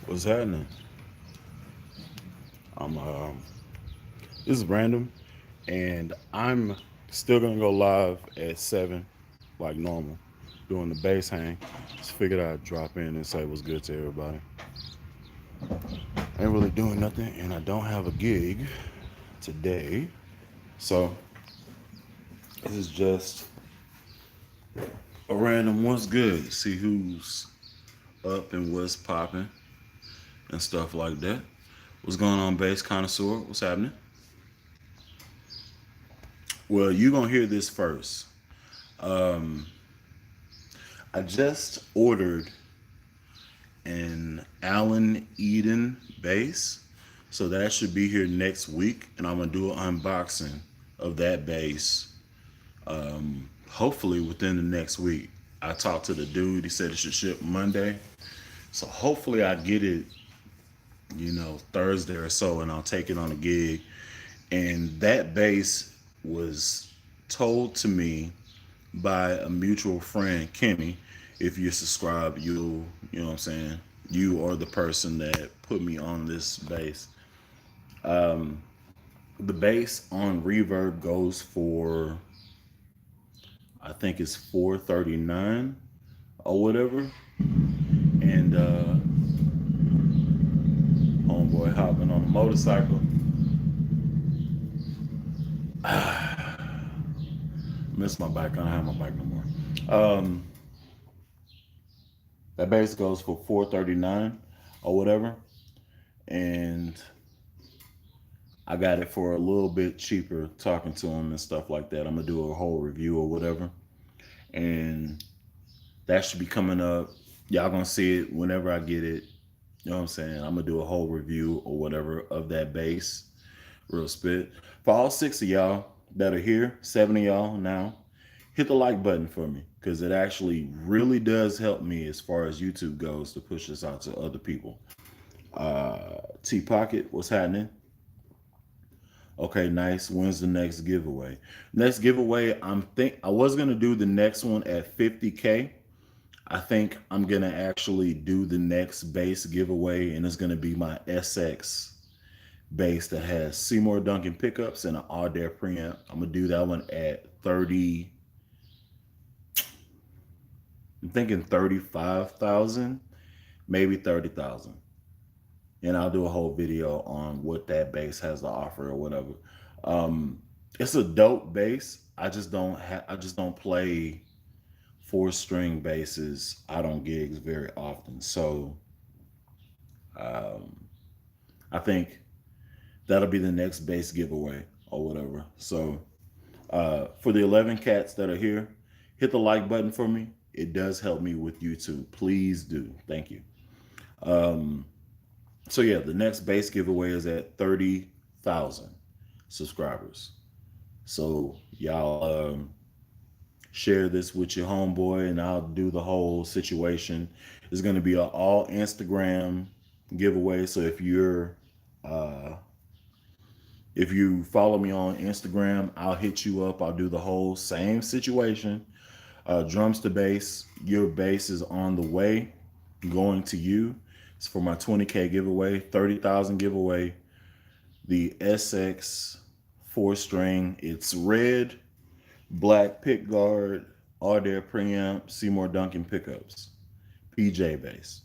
What's happening? I'm This is random, and I'm still gonna go live at 7, like normal, doing the bass hang. Just figured I'd drop in and say what's good to everybody. I ain't really doing nothing, and I don't have a gig today, so this is just a random what's good. See who's up and what's popping and stuff like that. What's going on, bass connoisseur? What's happening? Well, you gonna hear this first. Um, I just ordered an Allen Eden bass, so that should be here next week, and I'm gonna do an unboxing of that bass. Hopefully within the next week. I talked to the dude. He said it should ship Monday, so hopefully I get it, Thursday or so, and I'll take it on a gig. And that bass was told to me by a mutual friend, Kenny. If you subscribe, you know what I'm saying? You are the person that put me on this bass. The bass on Reverb goes for, I think it's 439 or whatever. And homeboy hopping on a motorcycle. Miss my bike. I don't have my bike no more. Um, that bass goes for 439 or whatever. And I got it for a little bit cheaper talking to him and stuff like that. I'm gonna do a whole review or whatever. And that should be coming up. Y'all gonna see it whenever I get it. You know what I'm saying? I'm gonna do a whole review or whatever of that bass. Real spit. For all 6 of y'all that are here, 7 of y'all now, hit the like button for me. Because it actually really does help me as far as YouTube goes to push this out to other people. T Pocket, what's happening? Okay, nice. When's the next giveaway? Next giveaway, I was gonna do the next one at 50K. I think I'm gonna actually do the next bass giveaway, and it's gonna be my SX bass that has Seymour Duncan pickups and an Audair preamp. I'm gonna do that one at 30. I'm thinking 35,000, maybe 30,000, and I'll do a whole video on what that bass has to offer or whatever. Um, it's a dope bass. I just don't play 4 string basses out on gigs very often. So um, I think that'll be the next bass giveaway or whatever. So for the 11 cats that are here, hit the like button for me. It does help me with YouTube. Please do. Thank you. Um, so yeah, the next bass giveaway is at 30,000 subscribers. So y'all share this with your homeboy, and I'll do the whole situation. It's going to be an all Instagram giveaway. So uh, if you follow me on Instagram, I'll hit you up. I'll do the whole same situation. Drums to bass. Your bass is on the way, going to you. It's for my 20K giveaway, 30,000 giveaway. The SX 4 string. It's red, black pick guard, Audair preamp, Seymour Duncan pickups, PJ bass.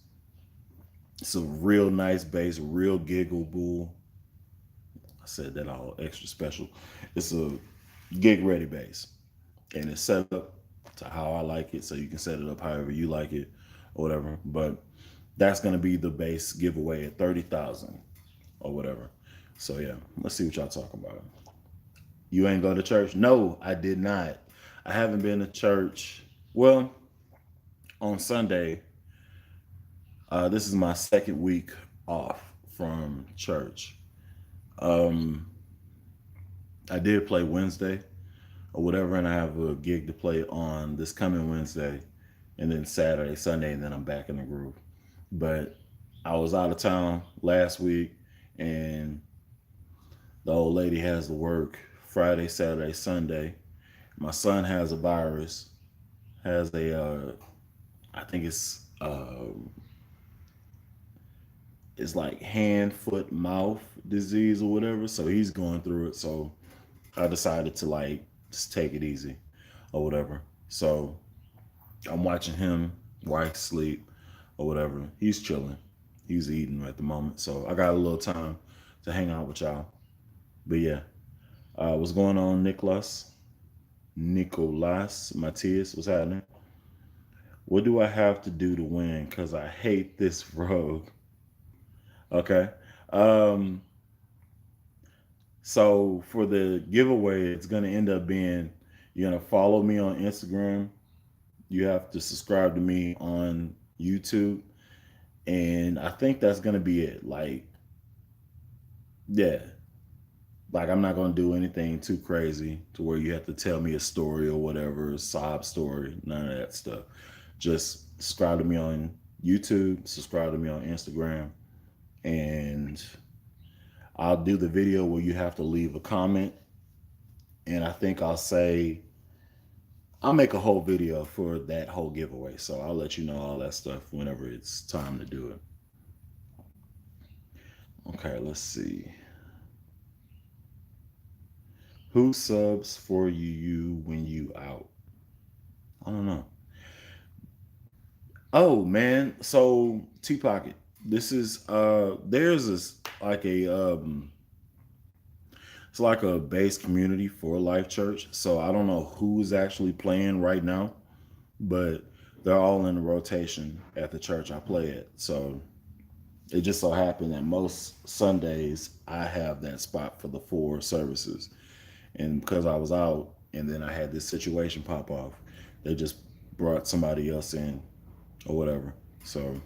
It's a real nice bass, real giggable. I said that all extra special. It's a gig ready bass, and it's set up to how I like it, so you can set it up however you like it or whatever. But that's gonna be the bass giveaway at 30,000 or whatever. So yeah, let's see what y'all talking about. You ain't go to church? No, I did not. I haven't been to church. Well, on Sunday, this is my second week off from church. Um, I did play Wednesday or whatever, and I have a gig to play on this coming Wednesday, and then Saturday, Sunday, and then I'm back in the groove. But I was out of town last week, and the old lady has to work Friday, Saturday, Sunday. My son has a virus, has a, I think it's it's like hand, foot, mouth disease or whatever. So he's going through it. So I decided to like just take it easy or whatever. So I'm watching him, wife sleep or whatever. He's chilling. He's eating at the moment. So I got a little time to hang out with y'all. But yeah, what's going on, Nicolas, Matthias? What's happening? What do I have to do to win? Because I hate this rogue. Okay. Um, so for the giveaway, it's going to end up being you're going to follow me on Instagram. You have to subscribe to me on YouTube. And I think that's going to be it. Like, yeah, like I'm not going to do anything too crazy to where you have to tell me a story or whatever, a sob story, none of that stuff. Just subscribe to me on YouTube, subscribe to me on Instagram, and I'll do the video where you have to leave a comment. And I think I'll make a whole video for that whole giveaway. So I'll let you know all that stuff whenever it's time to do it. Okay, let's see. Who subs for you when you out? I don't know. Oh man, so T Pocket. This is there's this like a it's like a base community for Life Church. So I don't know who's actually playing right now, but they're all in the rotation at the church I play at. So it just so happened that most Sundays I have that spot for the 4 services. And because I was out and then I had this situation pop off, they just brought somebody else in or whatever. So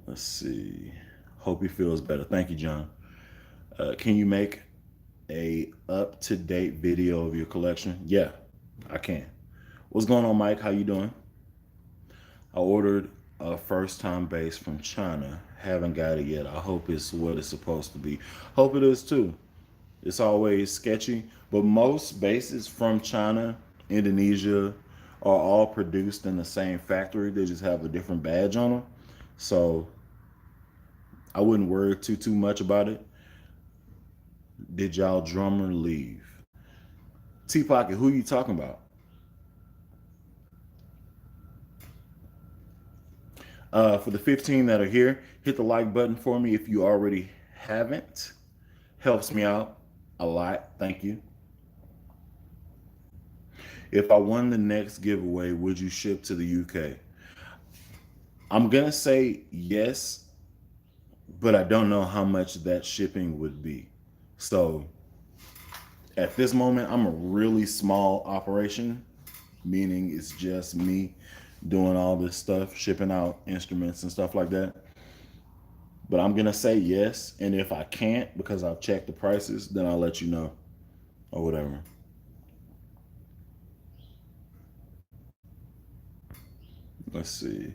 let's see. Hope he feels better. Thank you, John. Can you make a up-to-date video of your collection? Yeah, I can. What's going on, Mike? How you doing? I ordered a first-time bass from China. Haven't got it yet. I hope it's what it's supposed to be. Hope it is too. It's always sketchy, but most basses from China, Indonesia, are all produced in the same factory. They just have a different badge on them. So I wouldn't worry too much about it. Did y'all drummer leave? T Pocket, who you talking about? For the 15 that are here, hit the like button for me if you already haven't. Helps me out a lot. Thank you. If I won the next giveaway, would you ship to the UK? I'm going to say yes, but I don't know how much that shipping would be. So at this moment, I'm a really small operation, meaning it's just me doing all this stuff, shipping out instruments and stuff like that. But I'm going to say yes. And if I can't, because I've checked the prices, then I'll let you know or whatever. Let's see.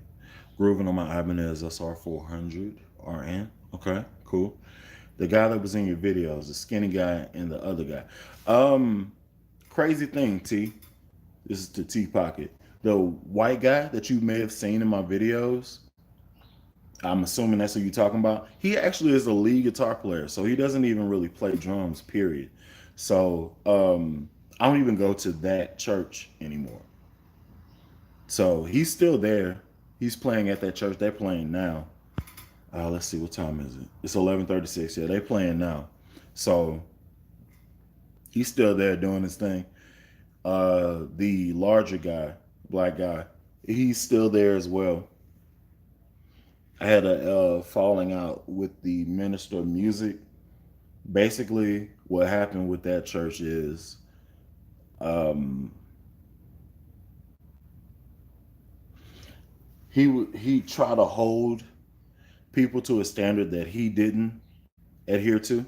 Grooving on my Ibanez SR400 RN. Okay, cool. The guy that was in your videos, the skinny guy and the other guy. Crazy thing, T. This is the T Pocket. The white guy that you may have seen in my videos, I'm assuming that's who you're talking about. He actually is a lead guitar player, so he doesn't even really play drums, period. So I don't even go to that church anymore. So he's still there. He's playing at that church. They're playing now. Let's see, what time is it? It's 11:36. Yeah, they're playing now. So he's still there doing his thing. The larger guy, black guy, he's still there as well. I had a falling out with the minister of music. Basically, what happened with that church is he tried to hold people to a standard that he didn't adhere to.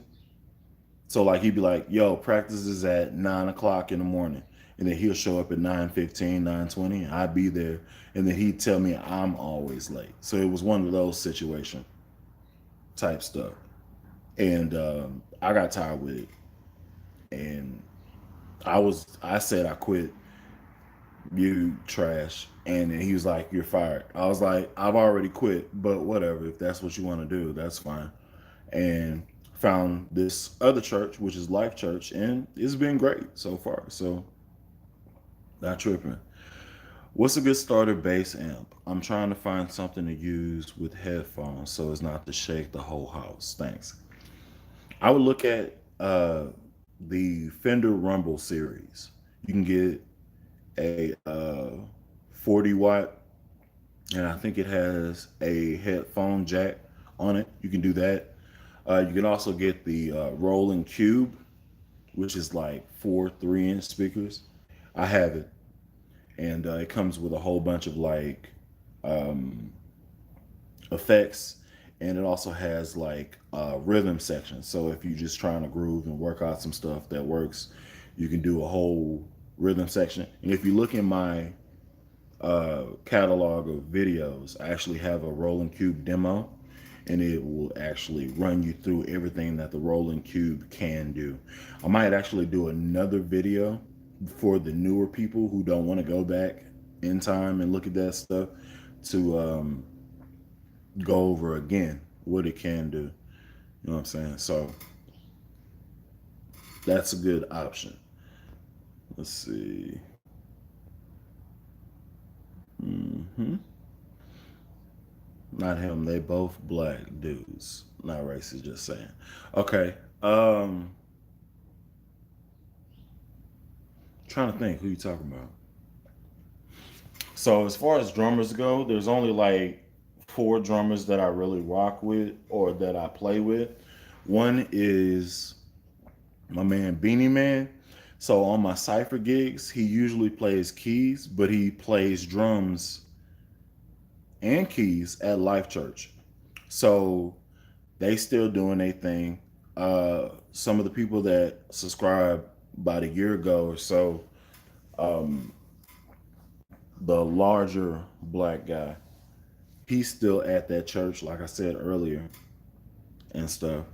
So like he'd be like, yo, practice is at 9 o'clock in the morning. And then he'll show up at 9:15, 9:20, and I'd be there. And then he'd tell me I'm always late. So it was one of those situation type stuff. And I got tired with it. And I said I quit. You trash. And then he was like, "You're fired." I was like, "I've already quit, but whatever. If that's what you want to do, that's fine." And found this other church, which is Life Church, and it's been great so far. So not tripping. What's a good starter bass amp? I'm trying to find something to use with headphones so as not to shake the whole house. Thanks. I would look at the Fender Rumble series. You can get a 40 watt, and I think it has a headphone jack on it. You can do that. You can also get the Rolling Cube, which is like four 3-inch speakers. I have it, and it comes with a whole bunch of like um, effects, and it also has like a rhythm section. So if you're just trying to groove and work out some stuff that works, you can do a whole rhythm section. And if you look in my catalog of videos, I actually have a Rolling Cube demo, and it will actually run you through everything that the Rolling Cube can do. I might actually do another video for the newer people who don't want to go back in time and look at that stuff to go over again what it can do. You know what I'm saying? So that's a good option. Let's see. hmm Not him. They both black dudes. Not racist. Just saying. Okay. Trying to think who you talking about. So as far as drummers go, there's only like four drummers that I really rock with or that I play with. One is my man Beanie Man. So on my cypher gigs, he usually plays keys, but he plays drums and keys at Life Church. So they still doing their thing. Some of the people that subscribed about a year ago or so, um, the larger black guy, he's still at that church, like I said earlier, and stuff.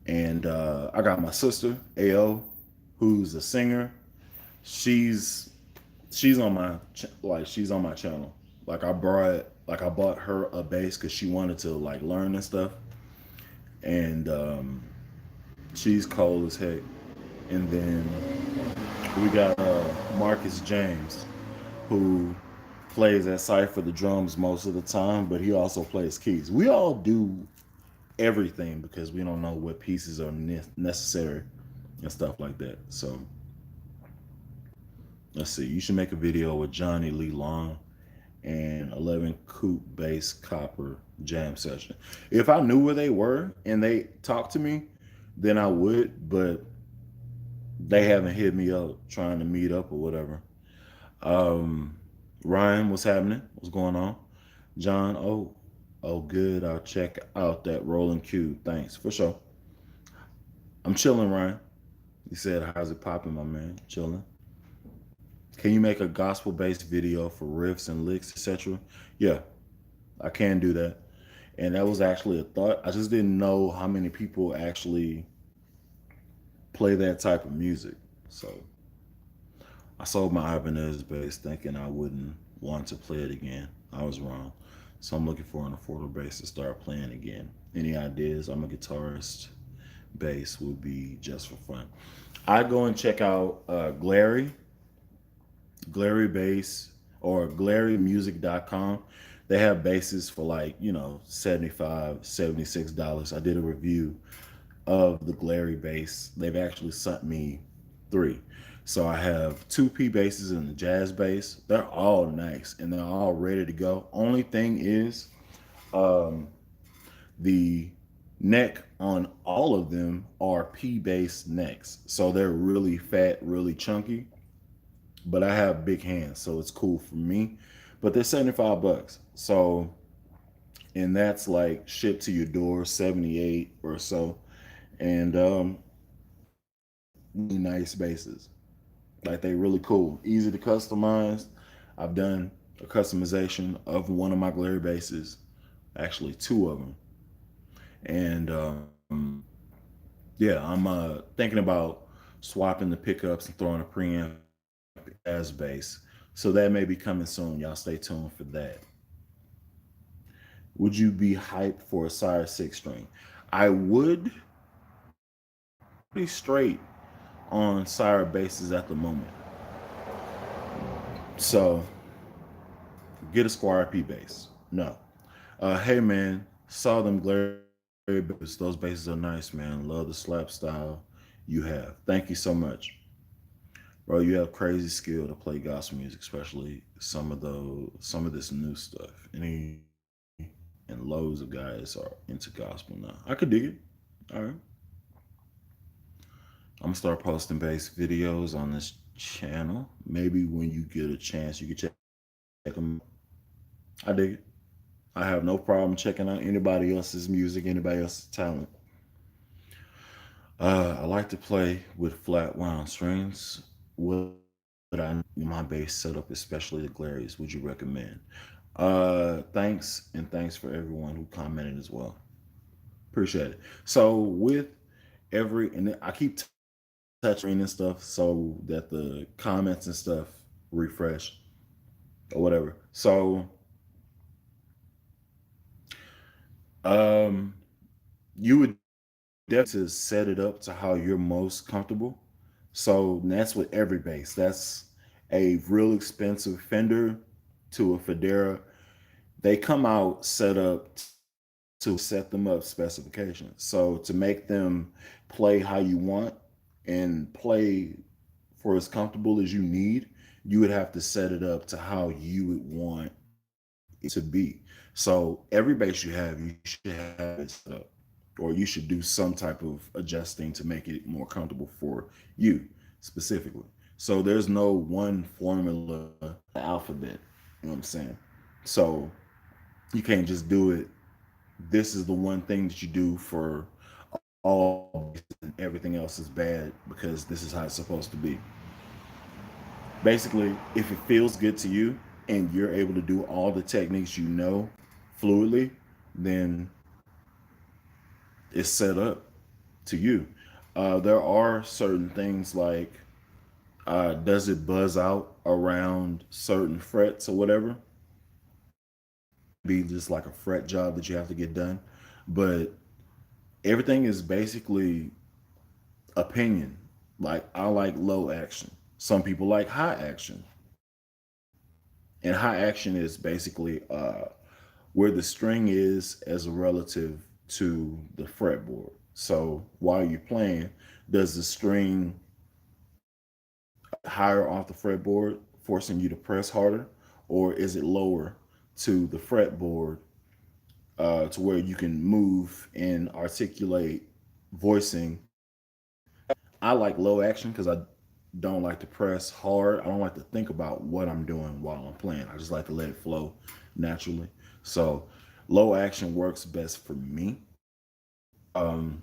And I got my sister Ao, who's a singer. She's she's on my she's on my channel. I bought her a bass because she wanted to like learn and stuff, and she's cold as heck. And then we got Marcus James, who plays at Cypher the drums most of the time, but he also plays keys. We all do everything because we don't know what pieces are necessary and stuff like that. So let's see. You should make a video with Johnny Lee Long and 11 Coupe Bass Copper jam session. If I knew where they were and they talked to me, then I would, but they haven't hit me up trying to meet up or whatever. Um, Ryan, what's happening? What's going on? John, oh, good. I'll check out that Rolling Cube. Thanks for sure. I'm chilling, Ryan. He said, "How's it popping, my man? Chilling." Can you make a gospel-based video for riffs and licks, etc.? Yeah, I can do that. And that was actually a thought. I just didn't know how many people actually play that type of music. So I sold my Ibanez bass thinking I wouldn't want to play it again. I was wrong. So I'm looking for an affordable bass to start playing again. Any ideas? I'm a guitarist. Bass would be just for fun. I go and check out Glary Bass or GlaryMusic.com. They have basses for like, $75, $76. I did a review of the Glary bass. They've actually sent me three. So I have two P basses and the jazz bass. They're all nice and they're all ready to go. Only thing is, the neck on all of them are P bass necks. So they're really fat, really chunky. But I have big hands, so it's cool for me. But they're $75. So, and that's like shipped to your door, 78 or so. And really nice bases. Like they really cool, easy to customize. I've done a customization of one of my Glare bases, actually two of them. And yeah, I'm thinking about swapping the pickups and throwing a preamp as bass. So that may be coming soon. Y'all stay tuned for that. Would you be hyped for a Sire 6 string? I would, pretty straight on Sire bases at the moment. So get a Squire P bass. No. Hey man, saw them glare bases. Those bases are nice, man. Love the slap style you have. Thank you so much. Bro, you have crazy skill to play gospel music, especially some of this new stuff. Any and loads of guys are into gospel now. I could dig it. All right. I'm gonna start posting bass videos on this channel. Maybe when you get a chance, you can check them. I dig it. I have no problem checking out anybody else's music, anybody else's talent. I like to play with flat wound strings. Would I my bass setup, especially the Glarius? Would you recommend? Thanks, and thanks for everyone who commented as well. Appreciate it. So with every, and I keep touching and stuff so that the comments and stuff refresh or whatever. So um you would definitely set it up to how you're most comfortable. So that's with every bass. That's a real expensive Fender to a Federa. They come out set up to set them up specifications. So to make them play how you want and play for as comfortable as you need, you would have to set it up to how you would want it to be. So every bass you should have it set up, or you should do some type of adjusting to make it more comfortable for you specifically. So there's no one formula alphabet. You know what I'm saying? So you can't just do it. This is the one thing that you do for all, and everything else is bad because this is how it's supposed to be. Basically, if it feels good to you and you're able to do all the techniques you know fluidly, then it's set up to you. There are certain things like, does it buzz out around certain frets or whatever? Be just like a fret job that you have to get done. But everything is basically opinion. Like, I like low action. Some people like high action. And high action is basically where the string is as a relative to the fretboard. So while you're playing, does the string higher off the fretboard, forcing you to press harder, or is it lower to the fretboard to where you can move and articulate voicing? I like low action because I don't like to press hard. I don't like to think about what I'm doing while I'm playing. I just like to let it flow naturally. So low action works best for me. Um,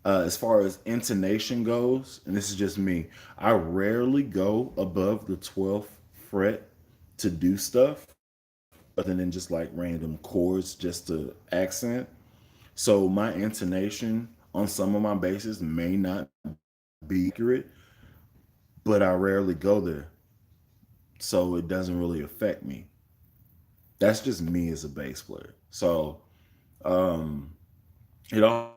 as far as intonation goes, and this is just me, I rarely go above the 12th fret to do stuff other than just like random chords just to accent. So my intonation on some of my basses may not be accurate, but I rarely go there. So it doesn't really affect me. That's just me as a bass player. So um, it also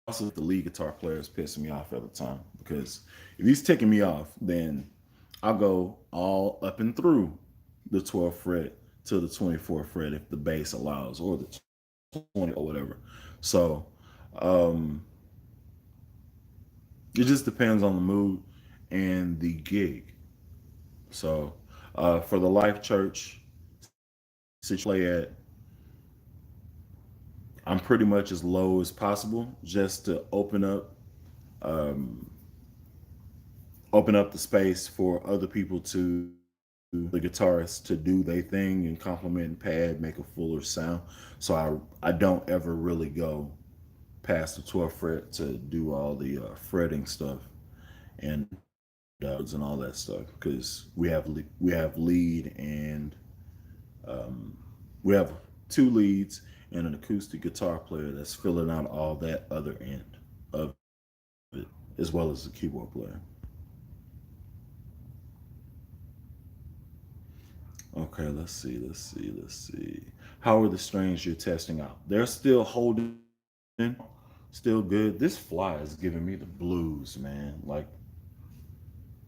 the lead guitar player is pissing me off at the time because if he's ticking me off, then I'll go all up and through the 12th fret to the 24th fret if the bass allows, or the 20 or whatever. So um, it just depends on the mood and the gig. So for the Life Church play at, I'm pretty much as low as possible just to um, open up the space for other people to the guitarists to do their thing and complement and pad, make a fuller sound. So I don't ever really go past the 12th fret to do all the fretting stuff and and all that stuff because we have lead and um, we have two leads and an acoustic guitar player that's filling out all that other end of it, as well as the keyboard player. Okay, let's see. How are the strains you're testing out? They're still holding, still good. This fly is giving me the blues, man. Like,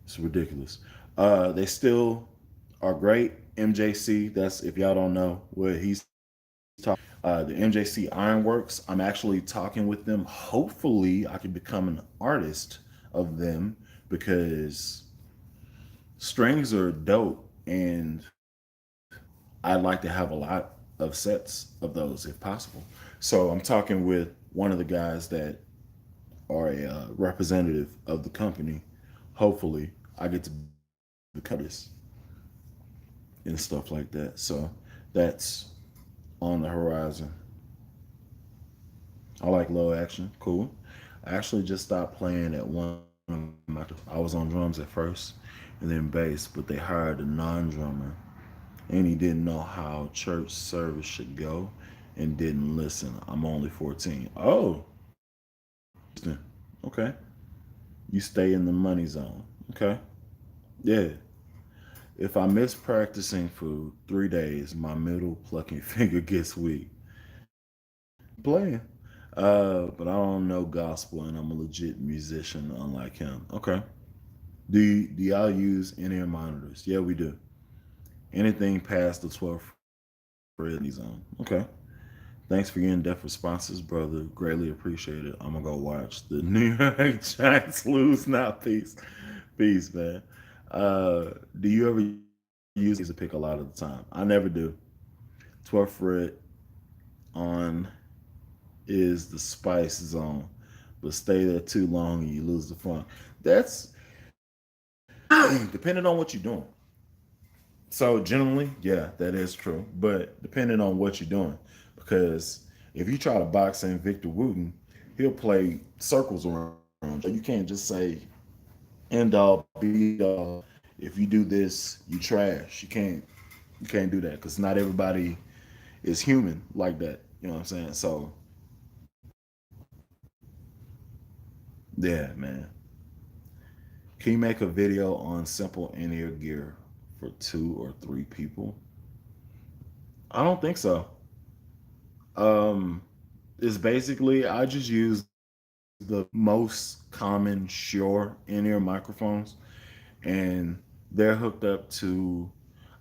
it's ridiculous. They still are great. MJC, that's if y'all don't know what he's talking. The MJC Ironworks, I'm actually talking with them. Hopefully, I can become an artist of them because strings are dope, and I'd like to have a lot of sets of those if possible. So I'm talking with one of the guys that are a representative of the company. Hopefully, I get to become this and stuff like that. So that's on the horizon. I like low action. Cool. I actually just stopped playing at one of my. I was on drums at first and then bass, but they hired a non drummer and he didn't know how church service should go and didn't listen. I'm only 14. Oh, interesting. Okay. You stay in the money zone. Okay. Yeah. If I miss practicing for 3 days, my middle plucking finger gets weak. Playing. But I don't know gospel and I'm a legit musician unlike him. Okay. Do y'all use in-ear monitors? Yeah, we do. Anything past the 12th Fred zone. Okay. Thanks for your in-depth responses, brother. Greatly appreciate it. I'm gonna go watch the New York Giants lose now. Peace. Peace, man. Do you ever use music to pick a lot of the time? I never do. 12th Fred on is the spice zone, but stay there too long and you lose the fun. That's depending on what you're doing. So generally, yeah, that is true. But depending on what you're doing, because if you try to box in Victor Wooten, he'll play circles around you. You can't just say end all be all. If you do this, you trash. You can't do that because not everybody is human like that. You know what I'm saying? So yeah, man. Can you make a video on simple in-ear gear for 2 or 3 people? I don't think so. Um, it's basically I just use the most common Shure in-ear microphones, and they're hooked up to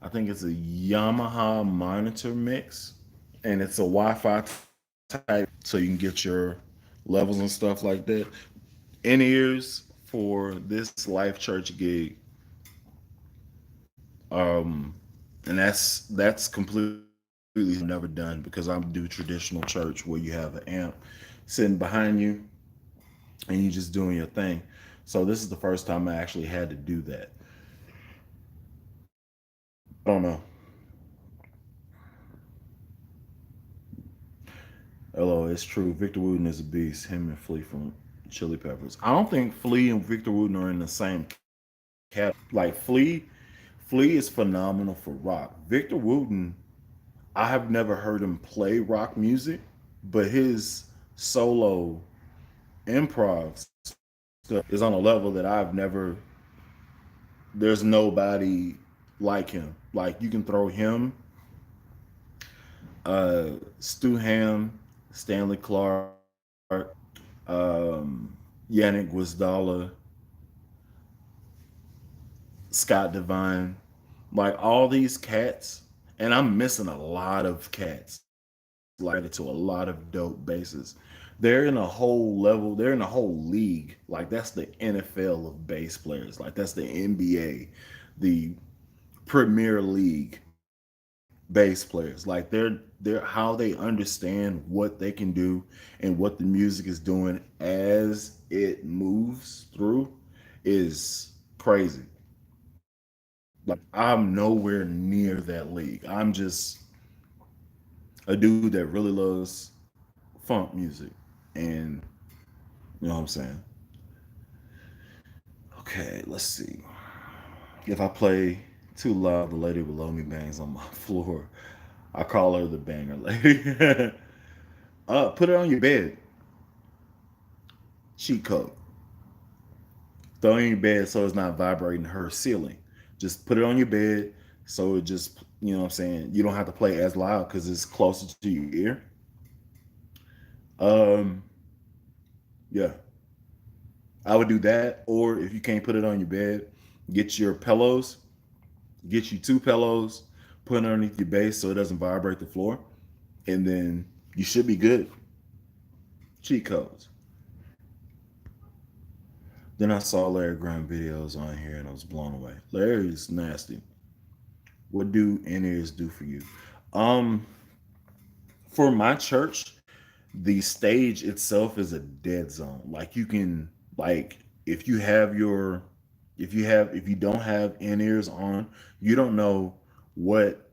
I think it's a Yamaha monitor mix, and it's a Wi-Fi type, so you can get your levels and stuff like that. In ears for this Life Church gig, um, and that's completely something I've never done because I do traditional church where you have an amp sitting behind you and you just doing your thing. So this is the first time I actually had to do that. I don't know. Hello, it's true. Victor Wooten is a beast. Him and Flea from Chili Peppers. I don't think Flea and Victor Wooten are in the same category. Like Flea is phenomenal for rock. Victor Wooten, I have never heard him play rock music, but his solo improv stuff is on a level that I've never. There's nobody like him. Like you can throw him, Stu Ham, Stanley Clark, Yannick Gwizdala, Scott Devine, like all these cats, and I'm missing a lot of cats, like to a lot of dope bases. They're in a whole level, they're in a whole league. Like that's the NFL of bass players. Like that's the NBA, the Premier League bass players. Like they're how they understand what they can do and what the music is doing as it moves through is crazy. Like I'm nowhere near that league. I'm just a dude that really loves funk music, and you know what I'm saying. Okay, let's see. If I play too loud, the lady below me bangs on my floor. I call her the banger lady. Put it on your bed. Cheat code. Throw it in your bed so it's not vibrating her ceiling. Just put it on your bed so it just You know what I'm saying? You don't have to play as loud because it's closer to your ear. Um, yeah, I would do that. Or if you can't put it on your bed, get your pillows, get you two pillows, put it underneath your base so it doesn't vibrate the floor, and then you should be good. Cheat codes. Then I saw Larry Graham videos on here and I was blown away. Larry's nasty. What do in-ears do for you? Um, for my church, the stage itself is a dead zone. Like you can like if you have your if you don't have in-ears on, you don't know what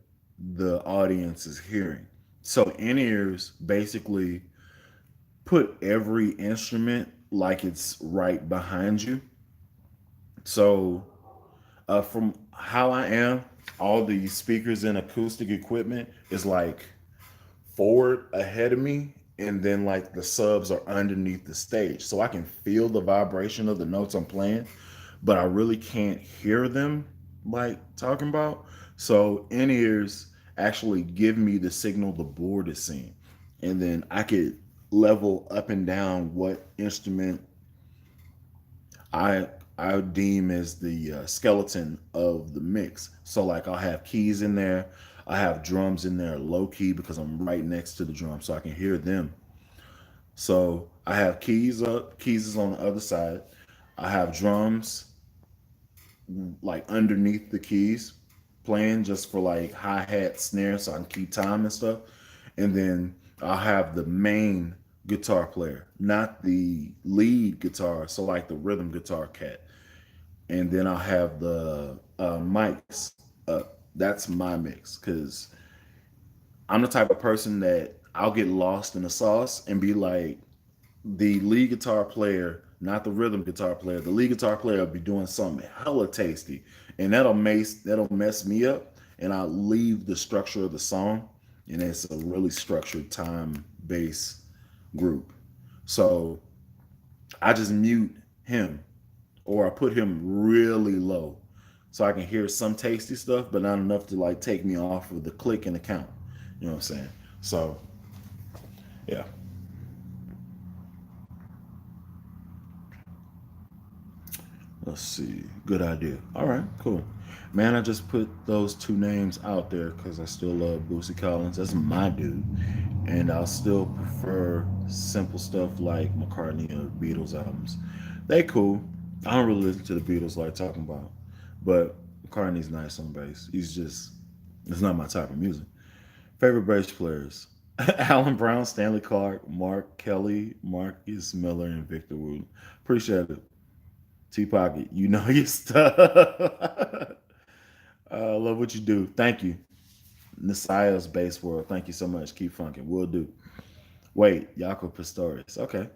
the audience is hearing. So in-ears basically put every instrument like it's right behind you. So from how I am, all the speakers and acoustic equipment is like forward ahead of me, and then like the subs are underneath the stage. So I can feel the vibration of the notes I'm playing, but I really can't hear them like talking about. So in ears actually give me the signal the board is seeing. And then I could level up and down what instrument I I deem as the skeleton of the mix. So like I'll have keys in there, I have drums in there low key because I'm right next to the drum, so I can hear them. So I have keys up, keys is on the other side. I have drums like underneath the keys playing just for like hi hat, snare, so I can keep time and stuff. And then I'll have the main guitar player, not the lead guitar, so like the rhythm guitar cat. And then I'll have the mics up. That's my mix because I'm the type of person that I'll get lost in the sauce and be like the lead guitar player, not the rhythm guitar player. The lead guitar player will be doing something hella tasty, and that'll mess me up, and I'll leave the structure of the song, and it's a really structured time bass group. So I just mute him or I put him really low so I can hear some tasty stuff, but not enough to like take me off of the click and the count. You know what I'm saying? So yeah. Let's see. Good idea. All right, cool. Man, I just put those two names out there because I still love Boosie Collins. That's my dude. And I'll still prefer simple stuff like McCartney or Beatles albums. They cool. I don't really listen to the Beatles like talking about. But McCartney's nice on bass. It's not my type of music. Favorite bass players. Alan Brown, Stanley Clark, Mark Kelly, Marcus Miller, and Victor Wooten. Appreciate it. T Pocket, you know your stuff. Love what you do. Thank you. Nasiah's Base World. Thank you so much. Keep funking. Will do. Wait, Jaco Pastorius. Okay.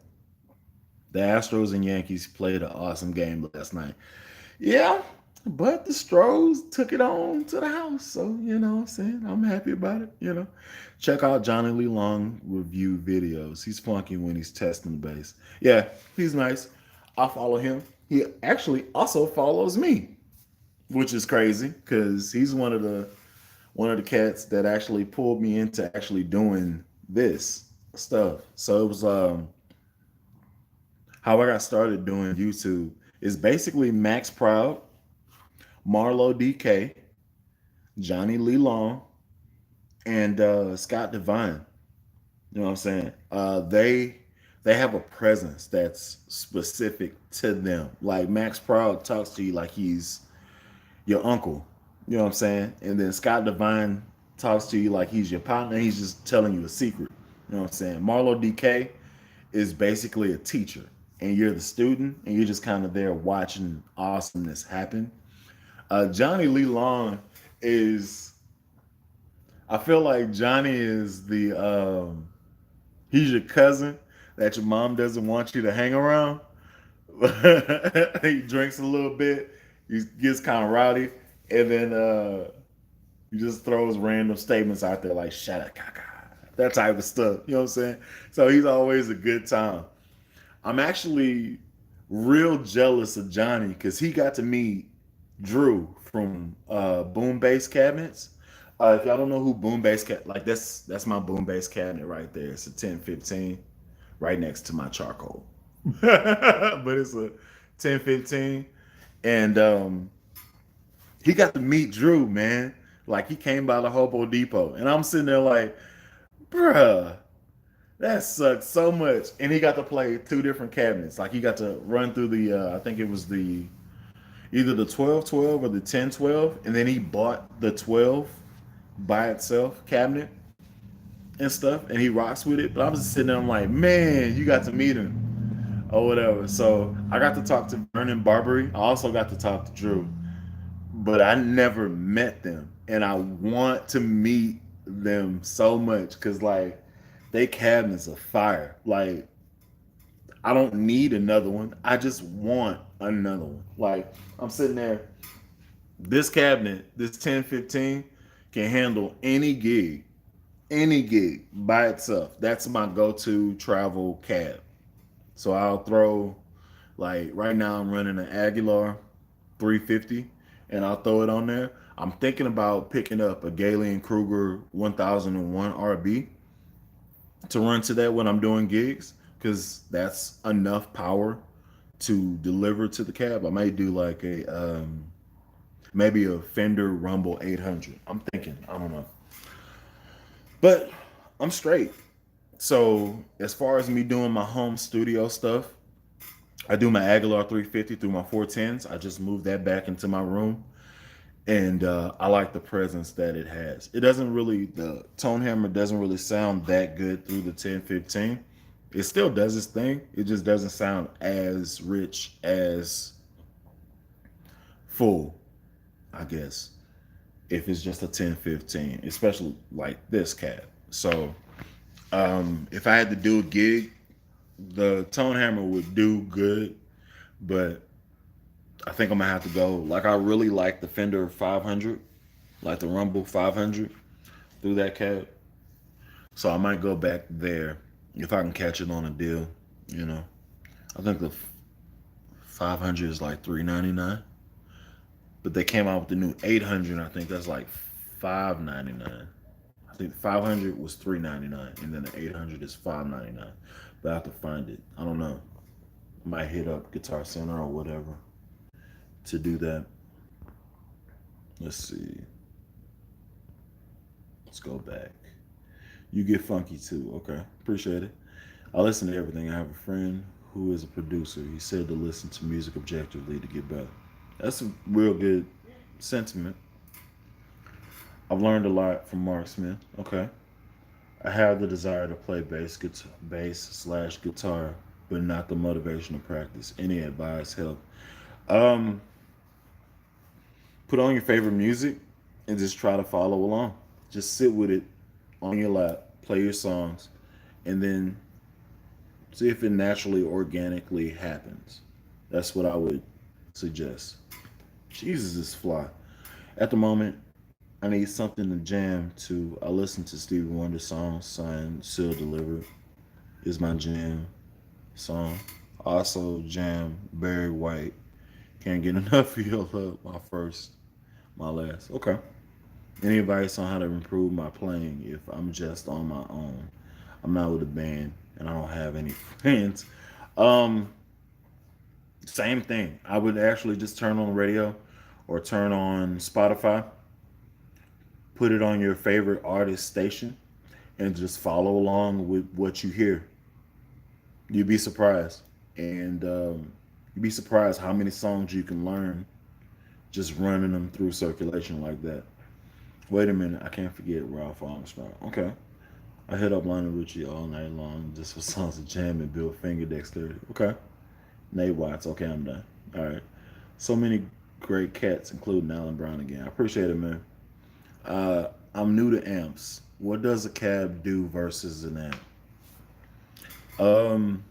The Astros and Yankees played an awesome game last night. Yeah, but the Stros took it on to the house. So, you know what I'm saying? I'm happy about it, you know. Check out Johnny Lee Long review videos. He's funky when he's testing the bass. Yeah, he's nice. I follow him. He actually also follows me, which is crazy because he's one of the cats that actually pulled me into actually doing this stuff. So it was how I got started doing YouTube is basically Max Proud, Marlo DK, Johnny Lee Long, and Scott Devine. You know what I'm saying? They have a presence that's specific to them. Like Max Proud talks to you like he's your uncle. You know what I'm saying? And then Scott Devine talks to you like he's your partner. He's just telling you a secret. You know what I'm saying? Marlo DK is basically a teacher, and you're the student, and you're just kind of there watching awesomeness happen. Johnny Lee Long is, I feel like Johnny is he's your cousin that your mom doesn't want you to hang around. He drinks a little bit, he gets kind of rowdy, and then he just throws random statements out there like "shut up, caca," that type of stuff. You know what I'm saying? So he's always a good time. I'm actually real jealous of Johnny because he got to meet Drew from Boom Bass Cabinets. If y'all don't know who boom bass like that's my boom bass cabinet right there. It's a 1015 right next to my charcoal. But it's a 1015. And he got to meet Drew, man. Like he came by the Hobo Depot. And I'm sitting there like, bruh, that sucks so much. And he got to play two different cabinets. Like he got to run through the I think it was the either the 1212 or the 1012. And then he bought the 12 by itself cabinet and stuff, and he rocks with it. But I was just sitting there, I'm like, man, you got to meet him or whatever. So I got to talk to Vernon Barbary. I also got to talk to Drew, but I never met them, and I want to meet them so much because like they cabinets are fire. Like I don't need another one. I just want another one. Like I'm sitting there. This cabinet, this 1015, can handle any gig by itself. That's my go-to travel cab. So I'll throw, like right now I'm running an Aguilar 350 and I'll throw it on there. I'm thinking about picking up a Galen Kruger 1001 RB to run to that when I'm doing gigs because that's enough power to deliver to the cab. I might do like a maybe a Fender Rumble 800. I'm thinking, I don't know. But I'm straight. So as far as me doing my home studio stuff, I do my Aguilar 350 through my 410s. I just moved that back into my room. And I like the presence that it has. It doesn't really, the tone hammer doesn't really sound that good through the 1015. It still does its thing. It just doesn't sound as rich, as full, I guess, if it's just a 1015, especially like this cab. So if I had to do a gig, the tone hammer would do good, but I think I'm gonna have to go. Like I really like the Fender 500, like the Rumble 500 through that cab. So I might go back there if I can catch it on a deal. You know, I think the 500 is like $399, but they came out with the new 800. I think that's like $599. I think 500 was $399, and then the 800 is $599. But I have to find it. I don't know. Might hit up Guitar Center or whatever to do that. Let's see. Let's go back. You get funky too. Okay, appreciate it. I listen to everything. I have a friend who is a producer. He said to listen to music objectively to get better. That's a real good sentiment. I've learned a lot from Mark Smith. Okay. I have the desire to play bass slash guitar, but not the motivational practice. Any advice help? Um, Put on your favorite music and just try to follow along. Just sit with it on your lap, play your songs, and then see if it naturally, organically happens. That's what I would suggest. Jesus is fly. At the moment, I need something to jam to. I listen to Stevie Wonder songs, signed, sealed, delivered is my jam song. Also jam Barry White. Can't get enough of your love. My last. Okay. Any advice on how to improve my playing if I'm just on my own? I'm not with a band and I don't have any friends. Um, Same thing. I would actually just turn on the radio or turn on Spotify, put it on your favorite artist station, and just follow along with what you hear. You'd be surprised. And you'd be surprised how many songs you can learn just running them through circulation like that. Wait a minute, I can't forget Ralph Armstrong. Okay. I hit up Lionel Richie all night long just for songs of jam and build finger dexterity. Okay. Nate Watts. Okay, I'm done. All right. So many great cats, including Alan Brown again. I appreciate it, man. I'm new to amps. What does a cab do versus an amp? Um,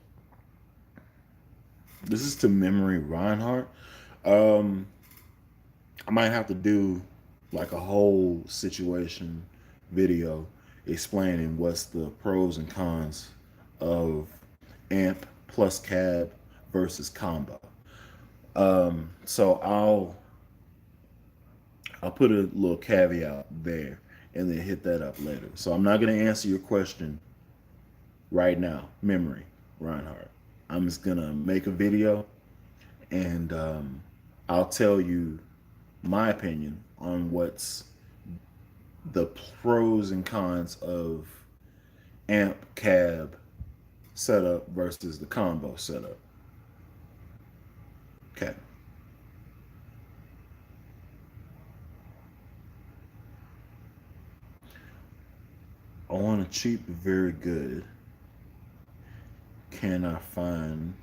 this is to Memory Reinhardt. Um, I might have to do like a whole situation video explaining what's the pros and cons of amp plus cab versus combo. So I'll put a little caveat there and then hit that up later. So I'm not going to answer your question right now. Memory, Reinhardt. I'm just going to make a video, and I'll tell you my opinion on what's the pros and cons of amp cab setup versus the combo setup. Okay. I want a cheap, very good. Can't find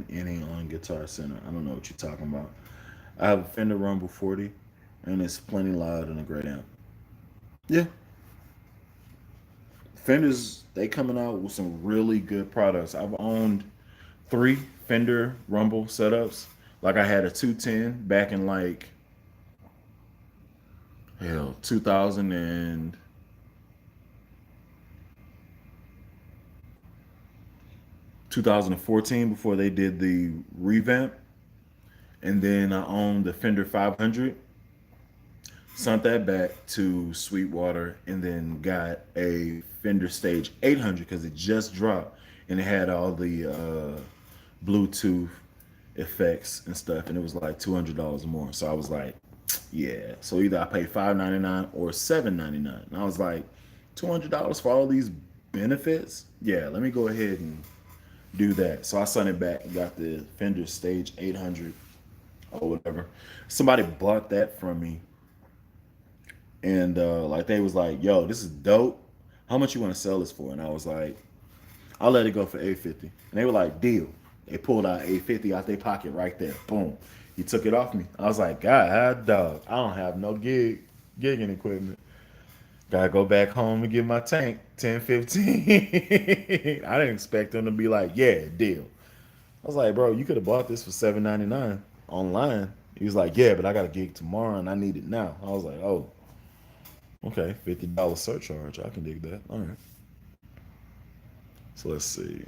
any on Guitar Center. I don't know what you're talking about. I have a Fender Rumble 40, and it's plenty loud and a great amp. Yeah, Fenders, they coming out with some really good products. I've owned 3 Fender Rumble setups. Like I had a 210 back in like hell 2000 and 2014 before they did the revamp. And then I owned the Fender 500, sent that back to Sweetwater, and then got a Fender Stage 800 because it just dropped and it had all the Bluetooth effects and stuff, and it was like $200 more. So I was like, yeah. So either I pay $599 or $799, and I was like, $200 for all these benefits? Yeah, let me go ahead and do that. So I sent it back and got the Fender Stage 800 or whatever. Somebody bought that from me, and like they was like, "Yo, this is dope. How much you want to sell this for?" And I was like, "I'll let it go for $850." And they were like, "Deal." They pulled out $850 out their pocket right there. Boom. He took it off me. I was like, God, dog, I don't have no gigging equipment. Gotta go back home and get my tank 10, 15. I didn't expect them to be like, yeah, deal. I was like, bro, you could have bought this for $799 online. He was like, yeah, but I got a gig tomorrow and I need it now. I was like, oh, okay, $50 surcharge. I can dig that. All right. So let's see.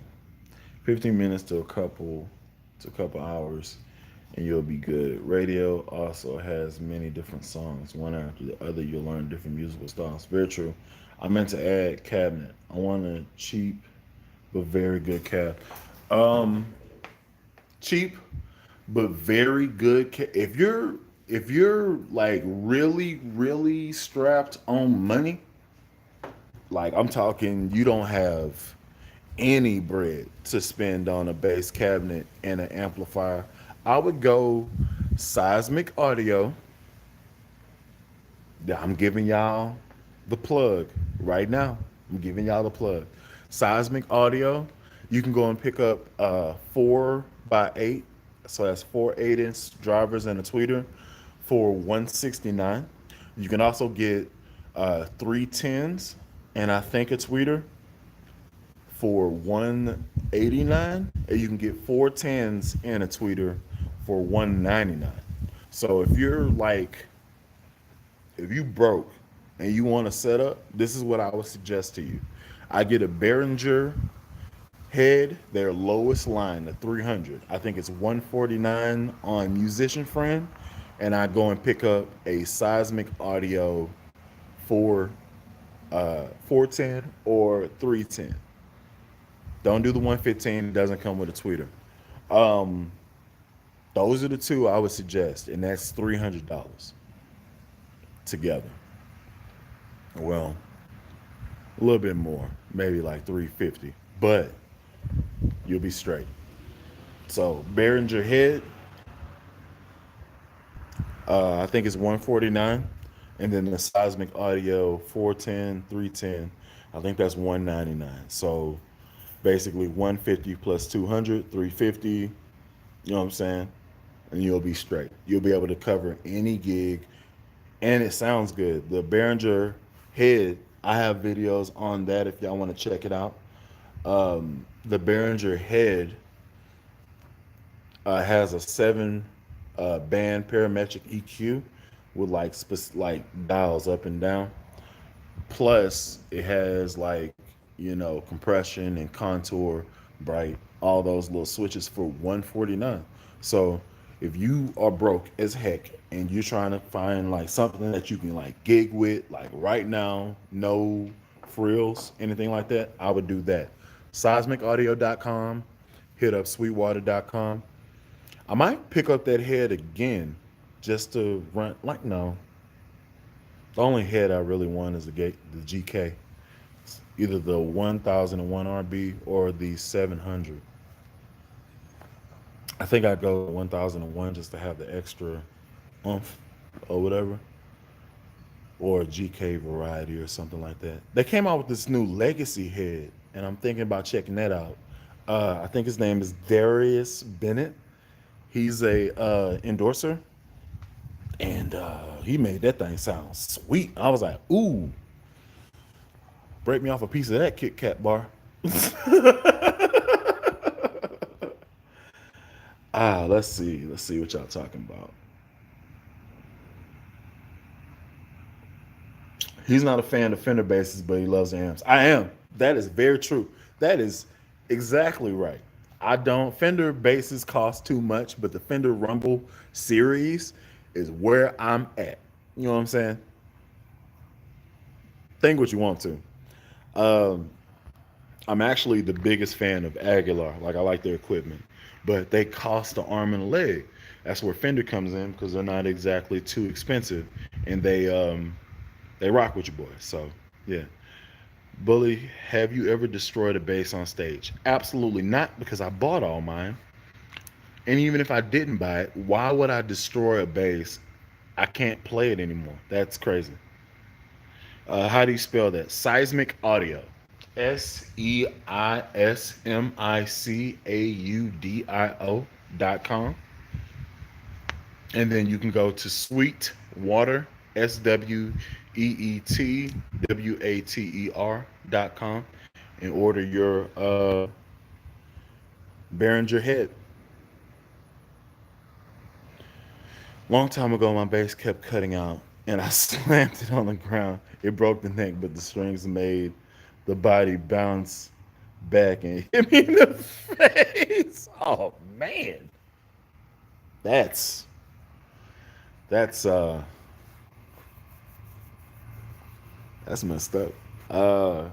15 minutes to a couple hours and you'll be good. Radio also has many different songs. One after the other, you'll learn different musical styles. Very true. I meant to add cabinet. I want a cheap but very good cab. Cheap but very good. If you're like really strapped on money, like I'm talking, you don't have any bread to spend on a bass cabinet and an amplifier, I would go Seismic Audio. Yeah, I'm giving y'all the plug right now. I'm giving y'all the plug. Seismic Audio. You can go and pick up 4x8. So that's 4 8-inch drivers and a tweeter for $169. You can also get 310s and I think a tweeter for $189, and you can get 410s and a tweeter for $199. So if you broke and you want a setup, this is what I would suggest to you. I get a Behringer head, their lowest line, the 300. I think it's $149 on Musician Friend, and I go and pick up a Seismic Audio for 410 or 310. Don't do the 115. It doesn't come with a tweeter. Those are the two I would suggest, and that's $300 together. Well, a little bit more, maybe like $350, but you'll be straight. So Behringer head, I think it's $149, and then the Seismic Audio 410, 310, I think that's $199. So basically $150 plus $200, $350. You know what I'm saying? And you'll be straight. You'll be able to cover any gig, and it sounds good. The Behringer head, I have videos on that if y'all want to check it out. The Behringer head has a 7 band parametric EQ with like dials up and down. Plus, it has compression and contour, bright, all those little switches for $149. So If you are broke as heck and you're trying to find like something that you can like gig with, like right now, no frills, anything like that, I would do that. Seismicaudio.com, hit up sweetwater.com. I might pick up that head again just to run. Like, no. The only head I really want is the GK. Either the 1001 RB or the 700. I think I'd go 1001 just to have the extra oomph or whatever, or a GK variety or something like that. They came out with this new Legacy head, and I'm thinking about checking that out. I think his name is Darius Bennett. He's a endorser, and he made that thing sound sweet. I was like, ooh, break me off a piece of that Kit Kat bar. Let's see. Let's see what y'all talking about. He's not a fan of Fender basses, but he loves amps. I am. That is very true. That is exactly right. I don't. Fender basses cost too much, but the Fender Rumble series is where I'm at. You know what I'm saying? Think what you want to. Um, I'm actually the biggest fan of Aguilar. Like, I like their equipment, but they cost an arm and a leg. That's where Fender comes in because they're not exactly too expensive, and they rock with you boys. So yeah. Bully, have you ever destroyed a bass on stage? Absolutely not, because I bought all mine. And even if I didn't buy it, why would I destroy a bass? I can't play it anymore. That's crazy. How do you spell that? Seismic Audio. SEISMICAUDIO.com. And then you can go to Sweetwater, SWEETWATER.com, and order your Behringer head. Long time ago, my bass kept cutting out, and I slammed it on the ground. It broke the neck, but the strings made the body bounce back and hit me in the face. Oh man, that's that's uh that's messed up. Uh,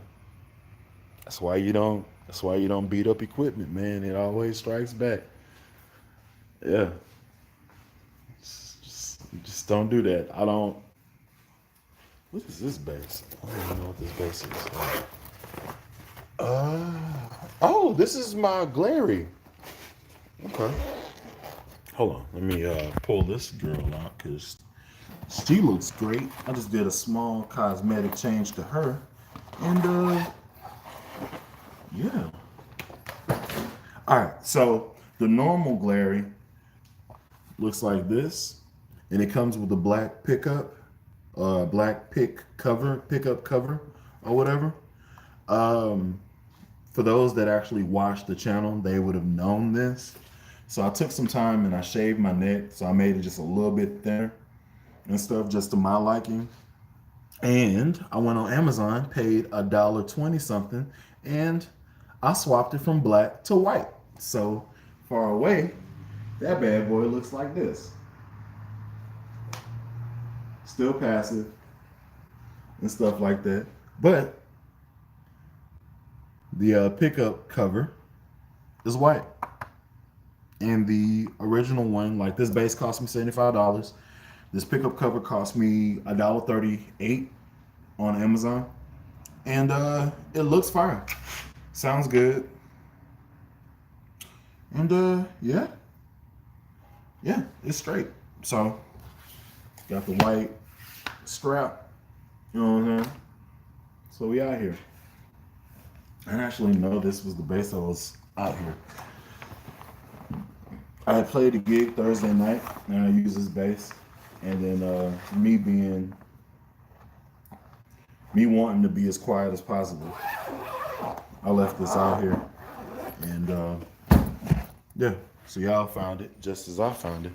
that's why you don't. That's why you don't beat up equipment, man. It always strikes back. Yeah, just don't do that. I don't. What is this bass? I don't even know what this bass is. Uh, oh, this is my Glary. Okay. Hold on. Let me pull this girl out because she looks great. I just did a small cosmetic change to her. And yeah. All right. So the normal Glary looks like this. And it comes with a black pickup, black pickup cover or whatever. Um, for those that actually watched the channel, they would have known this. So I took some time and I shaved my neck, so I made it just a little bit thinner and stuff, just to my liking. And I went on Amazon, paid $1.20 something, and I swapped it from black to white. So far away, that bad boy looks like this. Still passive and stuff like that. But the pickup cover is white. And the original one, like this bass cost me $75. This pickup cover cost me $1.38 on Amazon. And it looks fine. Sounds good. And yeah. Yeah, it's straight. So got the white strap. You know what I'm saying? So we out here. I didn't actually know this was the bass that was out here. I had played a gig Thursday night, and I used this bass. And then me wanting to be as quiet as possible, I left this out here. And yeah, so y'all found it just as I found it.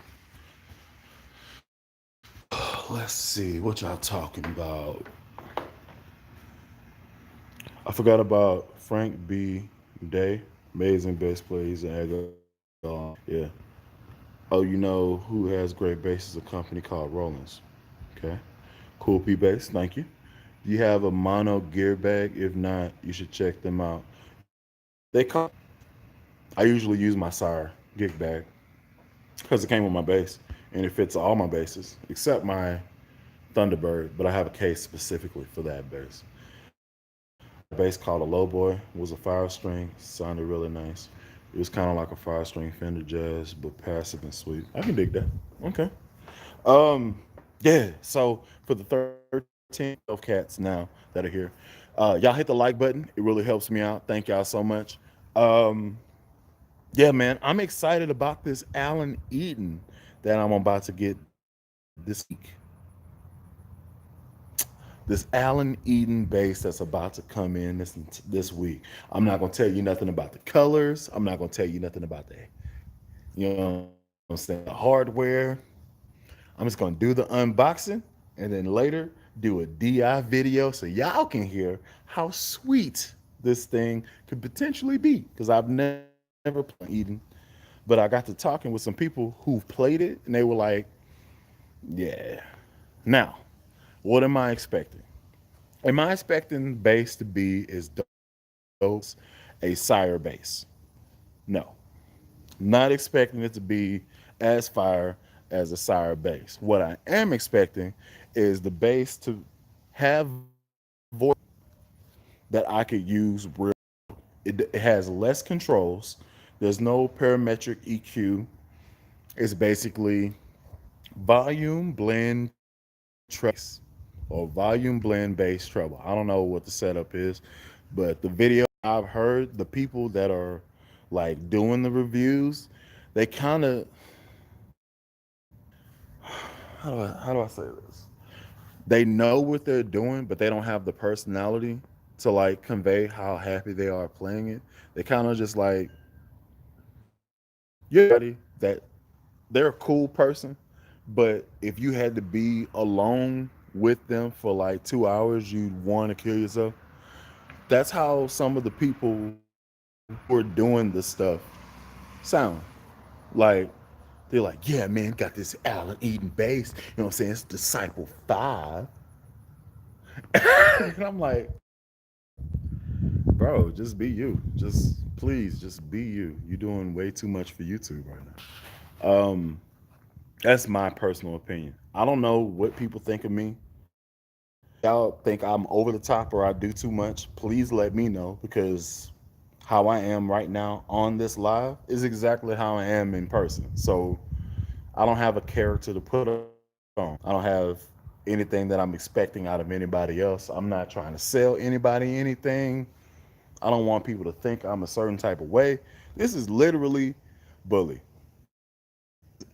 Let's see, what y'all talking about? I forgot about Frank B. Day, amazing bass player. He's an Agile. Yeah. Oh, you know who has great bass is a company called Rollins. Okay. Cool P Bass, thank you. Do you have a mono gear bag? If not, you should check them out. They call I usually use my Sire gig bag because it came with my bass and it fits all my basses except my Thunderbird, but I have a case specifically for that bass. A bass called a Low Boy was a fire string, sounded really nice. It was kind of like a fire string Fender Jazz, but passive and sweet. I can dig that. Okay. Um, yeah. So for the 13 of cats now that are here, y'all hit the like button. It really helps me out. Thank y'all so much. Um, yeah, man, I'm excited about this Alan Eaton that I'm about to get this week. This Alan Eden bass that's about to come in this week. I'm not gonna tell you nothing about the colors. I'm not gonna tell you nothing about the, you know what I'm saying, the hardware. I'm just gonna do the unboxing and then later do a DI video so y'all can hear how sweet this thing could potentially be. Because I've never played Eden, but I got to talking with some people who've played it and they were like, yeah. Now, what am I expecting? Am I expecting bass to be as dope as a Sire bass? No. Not expecting it to be as fire as a Sire bass. What I am expecting is the bass to have voice that I could use real. It has less controls. There's no parametric EQ. It's basically volume blend trace or volume blend bass treble. I don't know what the setup is, but the video I've heard, the people that are like doing the reviews, they kind of how do I say this? They know what they're doing, but they don't have the personality to like convey how happy they are playing it. They kind of just like you're ready that they're a cool person, but if you had to be alone with them for like 2 hours, you'd want to kill yourself. That's how some of the people who are doing this stuff sound. Like they're like, yeah, man, got this Alan Eden bass. You know what I'm saying? It's Disciple 5. And I'm like, bro, just be you. Just please, just be you. You're doing way too much for YouTube right now. That's my personal opinion. I don't know what people think of me. Y'all think I'm over the top or I do too much? Please let me know because how I am right now on this live is exactly how I am in person. So I don't have a character to put on. I don't have anything that I'm expecting out of anybody else. I'm not trying to sell anybody anything. I don't want people to think I'm a certain type of way. This is literally Bully,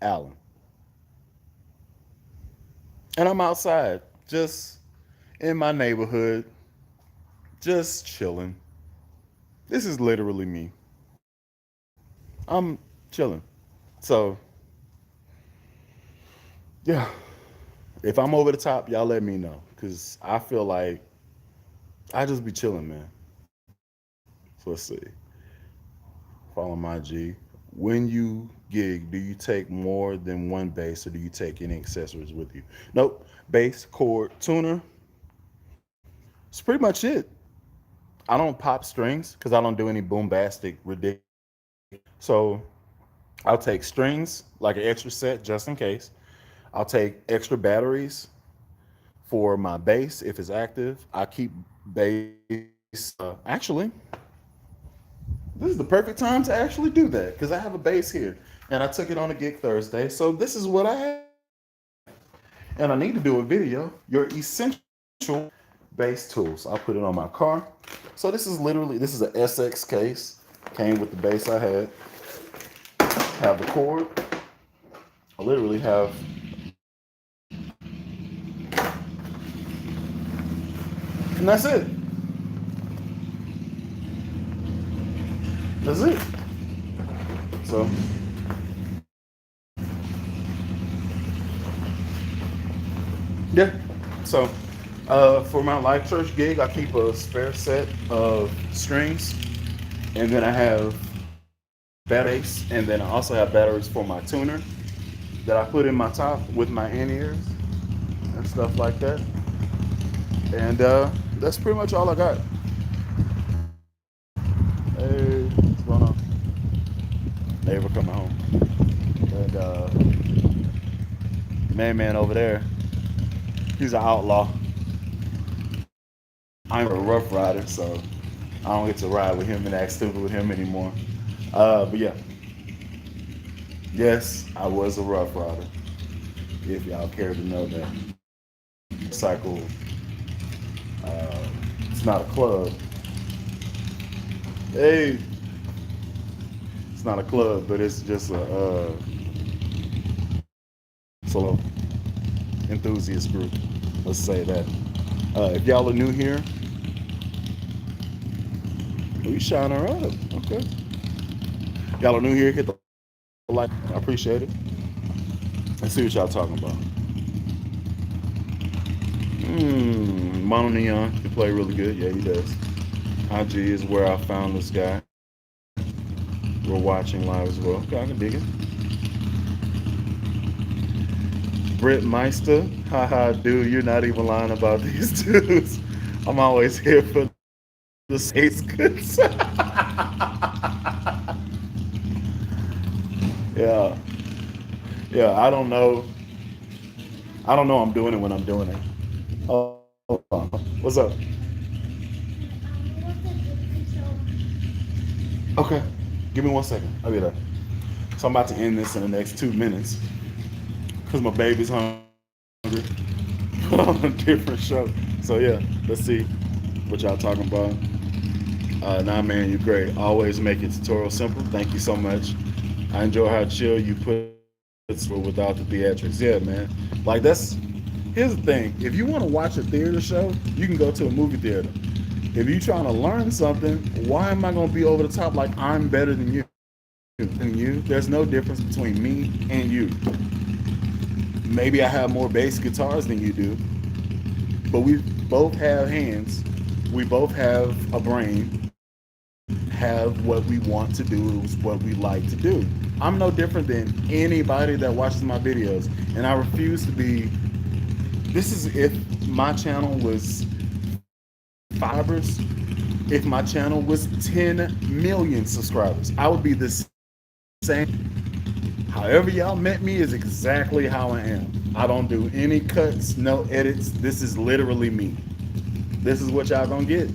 Allen. And I'm outside, just in my neighborhood, just chilling. This is literally me. I'm chilling. So, yeah, if I'm over the top, y'all let me know. Because I feel like I just be chilling, man. So let's see. Follow my G. When you gig, do you take more than one bass or do you take any accessories with you? Nope. Bass, chord, tuner. It's pretty much it. I don't pop strings because I don't do any bombastic, ridiculous. So I'll take strings, like an extra set just in case. I'll take extra batteries for my bass if it's active. I keep bass. Actually, this is the perfect time to actually do that because I have a bass here and I took it on a gig Thursday. So this is what I have. And I need to do a video. Your essential bass tools. I'll put it on my car. So this is a SX case. Came with the bass I had. Have the cord. I literally have. And that's it. That's it. So yeah. So for my live church gig, I keep a spare set of strings, and then I have batteries, and then I also have batteries for my tuner. that I put in my top with my in-ears and stuff like that. And that's pretty much all I got. Hey, what's going on? Neighbor coming home. And man over there, he's an outlaw. I'm a rough rider, so I don't get to ride with him and act stupid with him anymore. But yeah, yes, I was a rough rider. If y'all care to know that. Cycle. Uh, it's not a club. Hey, it's not a club, but it's just a solo enthusiast group. Let's say that. If y'all are new here, we shine her up. Okay. Y'all are new here, hit the like. I appreciate it. Let's see what y'all talking about. Mono Neon can play really good. Yeah, he does. IG is where I found this guy. We're watching live as well. Okay, I can dig it. Britt Meister. Haha, dude, you're not even lying about these dudes. I'm always here for the state's goods. Yeah. Yeah, I don't know. I'm doing it when I'm doing it. Oh, what's up? Okay. Give me 1 second. I'll be there. So I'm about to end this in the next 2 minutes because my baby's hungry. On a different show. So yeah, let's see what y'all talking about. Nah, man, you're great. Always make your tutorial simple. Thank you so much. I enjoy how chill you put it without the theatrics. Yeah, man. Like that's here's the thing. If you want to watch a theater show, you can go to a movie theater. If you're trying to learn something, why am I going to be over the top like I'm better than you? There's no difference between me and you. Maybe I have more bass guitars than you do, but we both have hands. We both have a brain, have what we want to do, is what we like to do. I'm no different than anybody that watches my videos, and I refuse to be. This is if my channel was fibers. If my channel was 10 million subscribers, I would be the same. However y'all met me is exactly how I am. I don't do any cuts, no edits. This is literally me. This is what y'all gonna get.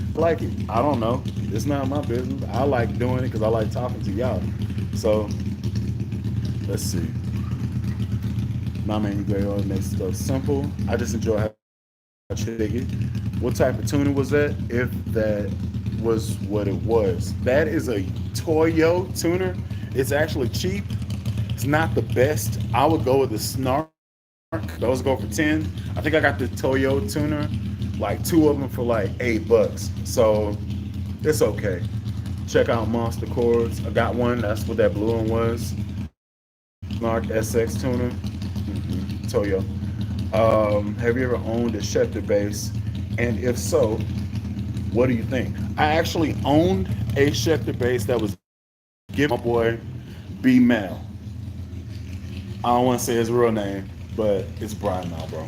I like it. I don't know. It's not my business. I like doing it because I like talking to y'all. So let's see. My man, you great always makes stuff simple. I just enjoy how you dig it. What type of tuner was that? If that was what it was. That is a Toyo tuner. It's actually cheap. It's not the best. I would go with the Snark. Those go for 10. I think I got the Toyo tuner, like 2 of them for like $8. So it's okay. Check out Monster Chords. I got one. That's what that blue one was. Snark SX tuner. Toyo. Have you ever owned a Schecter bass? And if so, what do you think? I actually owned a Schecter bass that was given my boy B Mal. I don't want to say his real name, but it's Brian now, bro.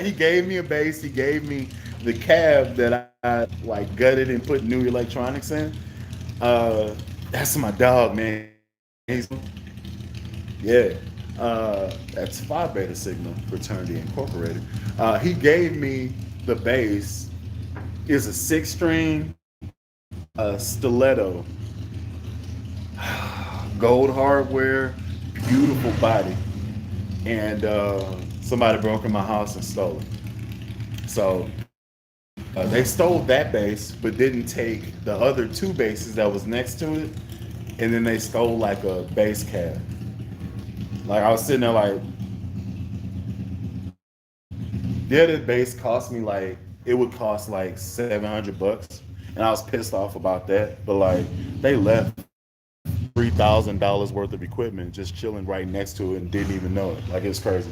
He gave me a bass. He gave me the cab that I like gutted and put new electronics in. That's my dog, man. Yeah. That's Phi Beta Signal Fraternity Incorporated. He gave me the bass. It's a 6-string stiletto, gold hardware, beautiful body, and somebody broke in my house and stole it. So they stole that bass, but didn't take the other 2 basses that was next to it, and then they stole like a bass cab. Like I was sitting there like, yeah, the bass cost me like, it would cost like $700, and I was pissed off about that. But like, they left $3,000 worth of equipment just chilling right next to it and didn't even know it. Like, it was crazy.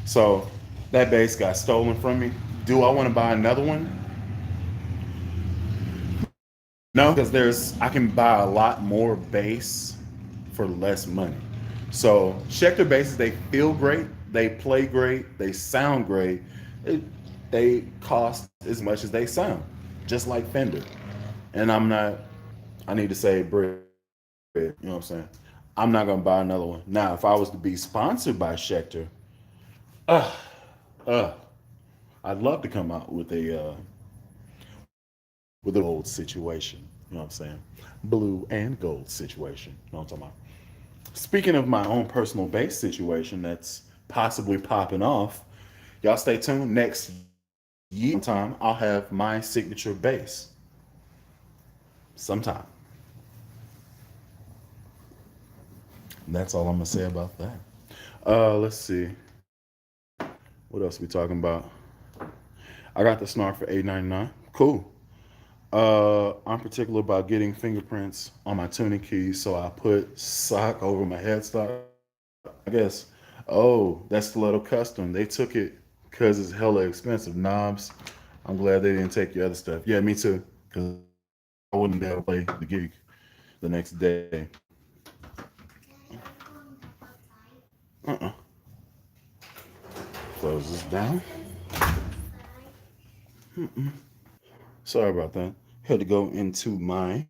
So that bass got stolen from me. Do I want to buy another one? No, because I can buy a lot more bass for less money. So Schecter basses, they feel great, they play great, they sound great. It, they cost as much as they sound, just like Fender. And I'm not. I need to say bread. You know what I'm saying? I'm not gonna buy another one. Now, if I was to be sponsored by Schecter, uh, uh, I'd love to come out with a gold situation. You know what I'm saying? Blue and gold situation. You know what I'm talking about? Speaking of my own personal bass situation that's possibly popping off, y'all stay tuned. Next year sometime, I'll have my signature bass. Sometime. And that's all I'm gonna say about that. Let's see. What else we talking about? I got the Snark for $8.99. Cool. I'm particular about getting fingerprints on my tuning keys, so I put sock over my headstock. I guess. Oh, that's Stiletto Custom. They took it because it's hella expensive. Knobs. I'm glad they didn't take your other stuff. Yeah, me too. Because I wouldn't be able to play the gig the next day. Uh-uh. Close this down. Sorry about that. Had to go into my, you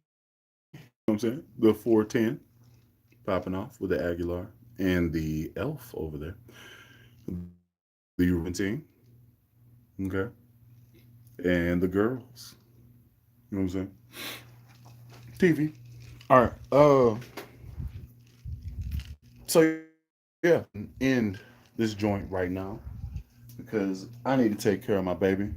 know what I'm saying, the 410 popping off with the Aguilar and the Elf over there. The Ruben team, okay, and the girls. You know what I'm saying? TV. All right. So yeah, end this joint right now because I need to take care of my baby,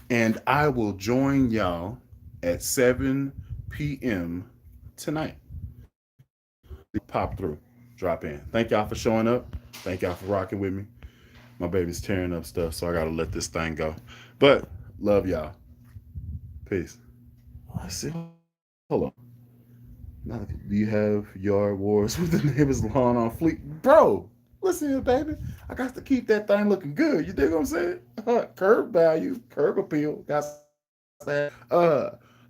and I will join y'all at 7 p.m. tonight. Pop through, drop in. Thank y'all for showing up. Thank y'all for rocking with me. My baby's tearing up stuff, so I gotta let this thing go. But love y'all. Peace. Let's see. Hold on. Now, do you have yard wars with the neighbor's lawn on fleek? Bro, listen here, baby. I got to keep that thing looking good. You dig what I'm saying? Curb value, curb appeal. Got that.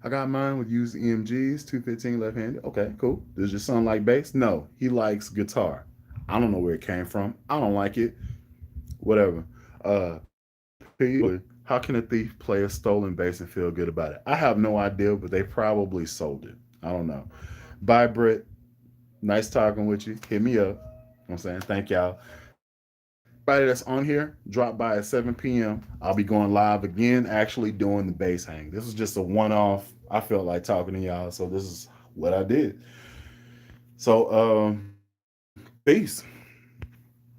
I got mine with used EMGs, 215 left-handed. Okay, cool. Does your son like bass? No, he likes guitar. I don't know where it came from. I don't like it. Whatever. How can a thief play a stolen bass and feel good about it? I have no idea, but they probably sold it. I don't know. Bye, Britt. Nice talking with you. Hit me up. You know what I'm saying? Thank y'all. Everybody that's on here, drop by at 7 p.m. I'll be going live again, actually doing the bass hang. This is just a one-off. I felt like talking to y'all, so this is what I did. So, peace.